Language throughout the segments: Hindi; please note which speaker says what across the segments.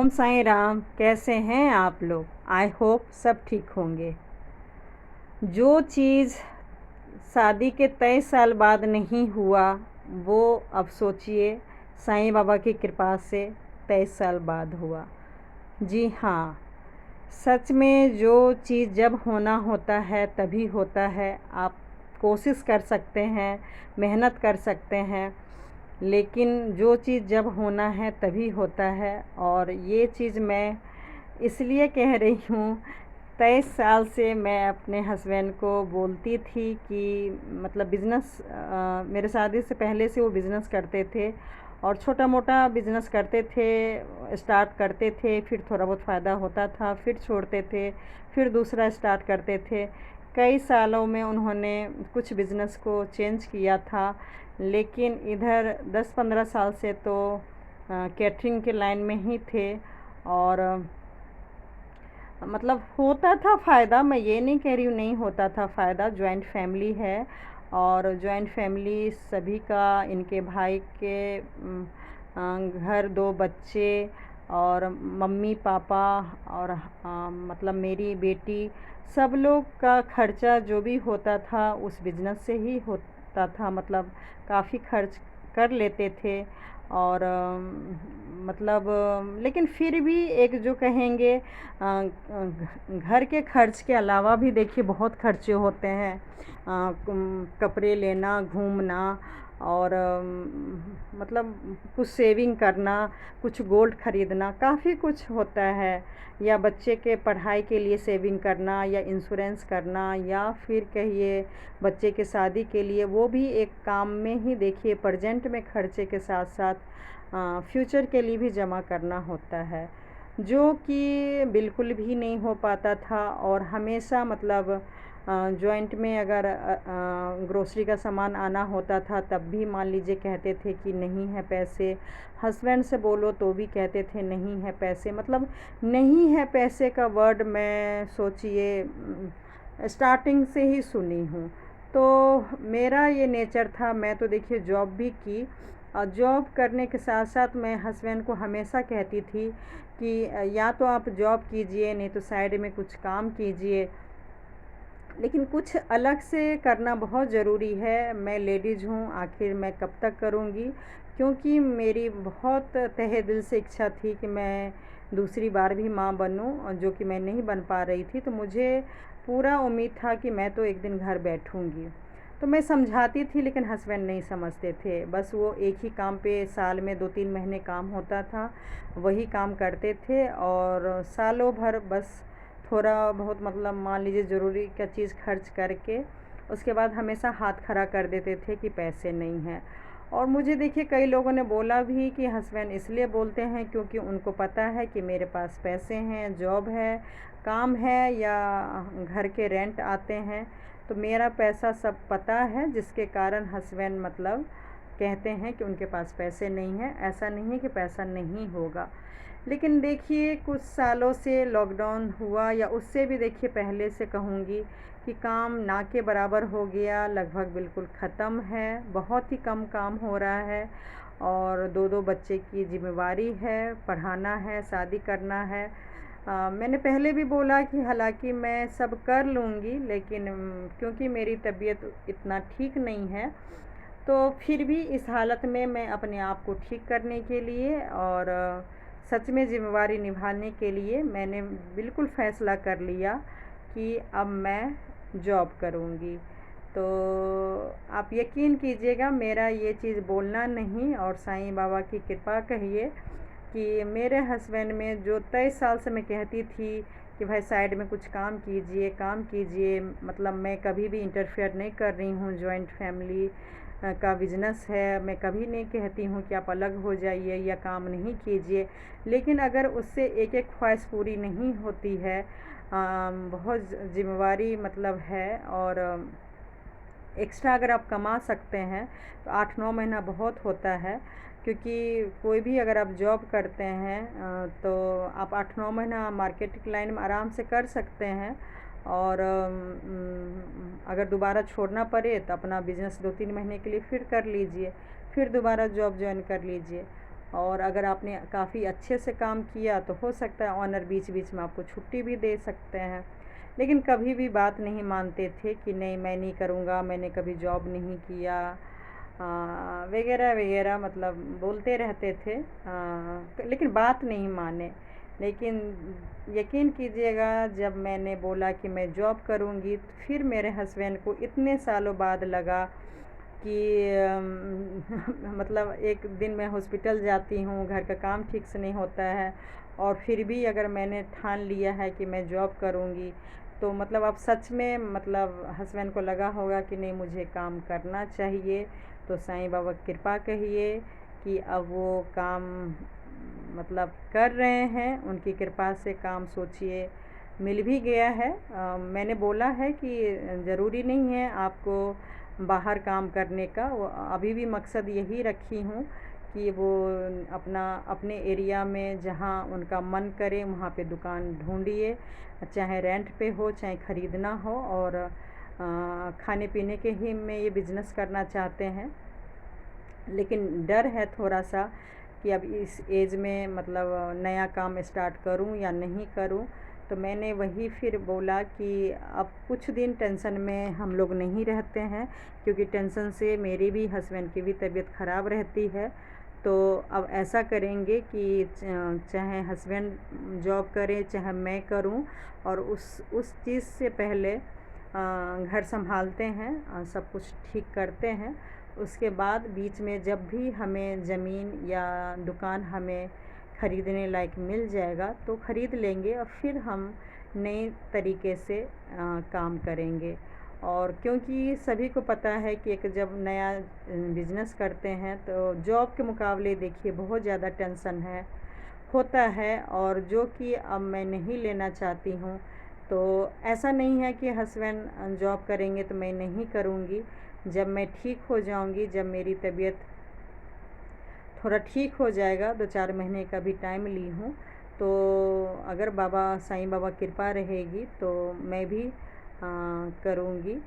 Speaker 1: ओम साईं राम। कैसे हैं आप लोग? आई होप सब ठीक होंगे। जो चीज़ शादी के 23 साल बाद नहीं हुआ वो अब सोचिए साईं बाबा की कृपा से 23 साल बाद हुआ। जी हाँ, सच में जो चीज़ जब होना होता है तभी होता है। आप कोशिश कर सकते हैं, मेहनत कर सकते हैं, लेकिन जो चीज़ जब होना है तभी होता है। और ये चीज़ मैं इसलिए कह रही हूँ, 23 साल से मैं अपने हस्बैंड को बोलती थी कि मतलब बिज़नेस, मेरे शादी से पहले से वो बिज़नेस करते थे और छोटा मोटा बिज़नेस करते थे, स्टार्ट करते थे, फिर थोड़ा बहुत फ़ायदा होता था, फिर छोड़ते थे, फिर दूसरा स्टार्ट करते थे। कई सालों में उन्होंने कुछ बिज़नेस को चेंज किया था, लेकिन इधर 10-15 साल से तो कैटरिंग के लाइन में ही थे। और मतलब होता था फ़ायदा, मैं ये नहीं कह रही हूँ नहीं होता था फ़ायदा। जॉइंट फैमिली है और जॉइंट फैमिली सभी का, इनके भाई के घर 2 बच्चे और मम्मी पापा और मतलब मेरी बेटी, सब लोग का खर्चा जो भी होता था उस बिज़नेस से ही होता था। मतलब काफ़ी खर्च कर लेते थे। और मतलब लेकिन फिर भी एक जो कहेंगे घर के खर्च के अलावा भी देखिए बहुत खर्चे होते हैं। कपड़े लेना, घूमना और मतलब कुछ सेविंग करना, कुछ गोल्ड ख़रीदना, काफ़ी कुछ होता है। या बच्चे के पढ़ाई के लिए सेविंग करना, या इंश्योरेंस करना, या फिर कहिए बच्चे के शादी के लिए, वो भी एक काम में ही देखिए प्रेजेंट में खर्चे के साथ साथ फ्यूचर के लिए भी जमा करना होता है, जो कि बिल्कुल भी नहीं हो पाता था। और हमेशा मतलब जॉइंट में अगर ग्रोसरी का सामान आना होता था तब भी मान लीजिए कहते थे कि नहीं है पैसे। हस्बैंड से बोलो तो भी कहते थे नहीं है पैसे। मतलब नहीं है पैसे का वर्ड मैं सोचिए स्टार्टिंग से ही सुनी हूँ। तो मेरा ये नेचर था। मैं तो देखिए जॉब भी की और जॉब करने के साथ साथ मैं हस्बैंड को हमेशा कहती थी कि या तो आप जॉब कीजिए, नहीं तो साइड में कुछ काम कीजिए, लेकिन कुछ अलग से करना बहुत ज़रूरी है। मैं लेडीज़ हूँ, आखिर मैं कब तक करूँगी? क्योंकि मेरी बहुत तहे दिल से इच्छा थी कि मैं दूसरी बार भी माँ बनूँ, और जो कि मैं नहीं बन पा रही थी। तो मुझे पूरा उम्मीद था कि मैं तो एक दिन घर बैठूँगी। तो मैं समझाती थी लेकिन हस्बैंड नहीं समझते थे। बस वो एक ही काम पे साल में 2-3 महीने काम होता था, वही काम करते थे और सालों भर बस थोड़ा बहुत मतलब मान लीजिए ज़रूरी का चीज़ खर्च करके उसके बाद हमेशा हाथ खड़ा कर देते थे कि पैसे नहीं हैं। और मुझे देखिए कई लोगों ने बोला भी कि हस्बैंड इसलिए बोलते हैं क्योंकि उनको पता है कि मेरे पास पैसे हैं, जॉब है, काम है, या घर के रेंट आते हैं। तो मेरा पैसा सब पता है, जिसके कारण हस्बैंड मतलब कहते हैं कि उनके पास पैसे नहीं हैं। ऐसा नहीं है कि पैसा नहीं होगा, लेकिन देखिए कुछ सालों से लॉकडाउन हुआ, या उससे भी देखिए पहले से कहूँगी कि काम ना के बराबर हो गया, लगभग बिल्कुल ख़त्म है। बहुत ही कम काम हो रहा है और 2-2 बच्चे की ज़िम्मेवारी है, पढ़ाना है, शादी करना है। मैंने पहले भी बोला कि हालांकि मैं सब कर लूँगी, लेकिन क्योंकि मेरी तबीयत इतना ठीक नहीं है, तो फिर भी इस हालत में मैं अपने आप को ठीक करने के लिए और सच में ज़िम्मेवारी निभाने के लिए मैंने बिल्कुल फ़ैसला कर लिया कि अब मैं जॉब करूँगी। तो आप यकीन कीजिएगा, मेरा ये चीज़ बोलना नहीं और साईं बाबा की कृपा कहिए कि मेरे हस्बैंड में जो 23 साल से मैं कहती थी कि भाई साइड में कुछ काम कीजिए, काम कीजिए, मतलब मैं कभी भी इंटरफेयर नहीं कर रही हूँ। जॉइंट फैमिली का बिज़नेस है, मैं कभी नहीं कहती हूँ कि आप अलग हो जाइए या काम नहीं कीजिए, लेकिन अगर उससे एक एक ख्वाहिश पूरी नहीं होती है, बहुत ज़िम्मेवारी मतलब है। और एक्स्ट्रा अगर आप कमा सकते हैं तो 8-9 महीना बहुत होता है, क्योंकि कोई भी अगर आप जॉब करते हैं तो आप 8-9 महीना मार्केटिंग लाइन में आराम से कर सकते हैं। और अगर दोबारा छोड़ना पड़े तो अपना बिज़नेस 2-3 महीने के लिए फिर कर लीजिए, फिर दोबारा जॉब ज्वाइन कर लीजिए। और अगर आपने काफ़ी अच्छे से काम किया तो हो सकता है ऑनर बीच बीच में आपको छुट्टी भी दे सकते हैं। लेकिन कभी भी बात नहीं मानते थे कि नहीं मैं नहीं करूँगा, मैंने कभी जॉब नहीं किया वगैरह वगैरह, मतलब बोलते रहते थे। लेकिन बात नहीं माने। लेकिन यकीन कीजिएगा, जब मैंने बोला कि मैं जॉब करूँगी, फिर मेरे हस्बैंड को इतने सालों बाद लगा कि मतलब एक दिन मैं हॉस्पिटल जाती हूँ, घर का काम ठीक से नहीं होता है, और फिर भी अगर मैंने ठान लिया है कि मैं जॉब करूँगी, तो मतलब अब सच में मतलब हस्बैंड को लगा होगा कि नहीं मुझे काम करना चाहिए। तो साईं बाबा की कृपा कहिए कि अब वो काम मतलब कर रहे हैं, उनकी कृपा से काम सोचिए मिल भी गया है। मैंने बोला है कि ज़रूरी नहीं है आपको बाहर काम करने का, वो अभी भी मकसद यही रखी हूँ कि वो अपने एरिया में जहाँ उनका मन करे वहाँ पे दुकान ढूंढिए, चाहे रेंट पे हो चाहे ख़रीदना हो, और खाने पीने के ही में ये बिज़नेस करना चाहते हैं। लेकिन डर है थोड़ा सा कि अब इस एज में मतलब नया काम स्टार्ट करूं या नहीं करूं। तो मैंने वही फिर बोला कि अब कुछ दिन टेंशन में हम लोग नहीं रहते हैं, क्योंकि टेंशन से मेरी भी हस्बैंड की भी तबीयत ख़राब रहती है। तो अब ऐसा करेंगे कि चाहे हस्बैंड जॉब करे चाहे मैं करूं, और उस चीज़ से पहले घर संभालते हैं, सब कुछ ठीक करते हैं। उसके बाद बीच में जब भी हमें ज़मीन या दुकान हमें ख़रीदने लायक मिल जाएगा तो ख़रीद लेंगे, और फिर हम नए तरीके से काम करेंगे। और क्योंकि सभी को पता है कि एक जब नया बिज़नेस करते हैं तो जॉब के मुकाबले देखिए बहुत ज़्यादा टेंशन होता है, और जो कि अब मैं नहीं लेना चाहती हूँ। तो ऐसा नहीं है कि हस्बैंड जॉब करेंगे तो मैं नहीं करूँगी। जब मैं ठीक हो जाऊँगी, जब मेरी तबीयत थोड़ा ठीक हो जाएगा, 2-4 महीने का भी टाइम ली हूँ, तो अगर साईं बाबा कृपा रहेगी तो मैं भी करूँगी।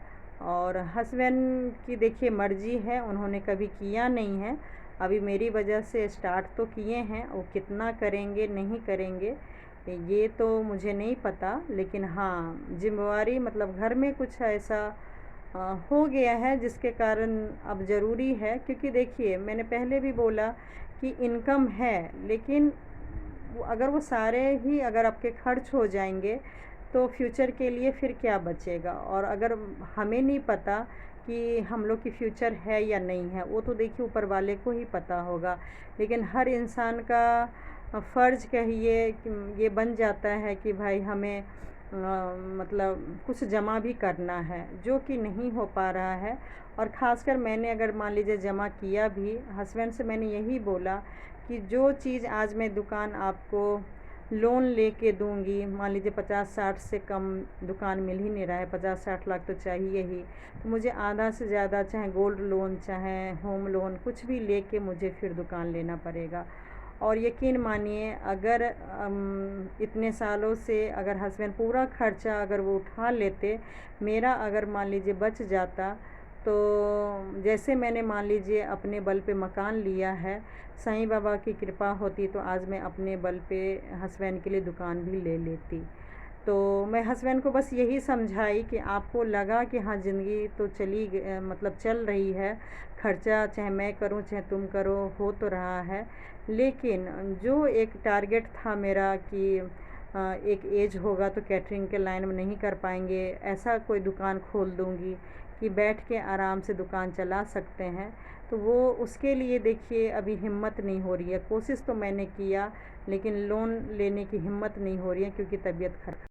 Speaker 1: और हस्बैंड की देखिए मर्ज़ी है, उन्होंने कभी किया नहीं है। अभी मेरी वजह से स्टार्ट तो किए हैं, वो कितना करेंगे नहीं करेंगे ये तो मुझे नहीं पता। लेकिन हाँ, ज़िम्मेवारी मतलब घर में कुछ ऐसा हो गया है जिसके कारण अब ज़रूरी है। क्योंकि देखिए मैंने पहले भी बोला कि इनकम है, लेकिन अगर वो सारे ही अगर आपके खर्च हो जाएंगे तो फ्यूचर के लिए फिर क्या बचेगा। और अगर हमें नहीं पता कि हम लोग की फ्यूचर है या नहीं है, वो तो देखिए ऊपर वाले को ही पता होगा। लेकिन हर इंसान का फ़र्ज़ कहिए कि ये बन जाता है कि भाई हमें मतलब कुछ जमा भी करना है, जो कि नहीं हो पा रहा है। और ख़ासकर मैंने अगर मान लीजिए जमा किया भी, हस्बैंड से मैंने यही बोला कि जो चीज़ आज मैं दुकान आपको लोन लेके दूंगी, मान लीजिए 50-60 से कम दुकान मिल ही नहीं रहा है, 50-60 लाख तो चाहिए ही, तो मुझे आधा से ज़्यादा चाहे गोल्ड लोन चाहे होम लोन कुछ भी लेके मुझे फिर दुकान लेना पड़ेगा। और यकीन मानिए, अगर इतने सालों से अगर हस्बैंड पूरा खर्चा अगर वो उठा लेते, मेरा अगर मान लीजिए बच जाता, तो जैसे मैंने मान लीजिए अपने बल पे मकान लिया है, साईं बाबा की कृपा होती तो आज मैं अपने बल पे हस्बैंड के लिए दुकान भी ले लेती। तो मैं हस्बैंड को बस यही समझाई कि आपको लगा कि हाँ ज़िंदगी तो मतलब चल रही है, खर्चा चाहे मैं करूँ चाहे तुम करो हो तो रहा है। लेकिन जो एक टारगेट था मेरा कि एक एज होगा तो कैटरिंग के लाइन में नहीं कर पाएंगे, ऐसा कोई दुकान खोल दूंगी कि बैठ के आराम से दुकान चला सकते हैं, तो वो उसके लिए देखिए अभी हिम्मत नहीं हो रही है। कोशिश तो मैंने किया, लेकिन लोन लेने की हिम्मत नहीं हो रही है क्योंकि तबीयत खराब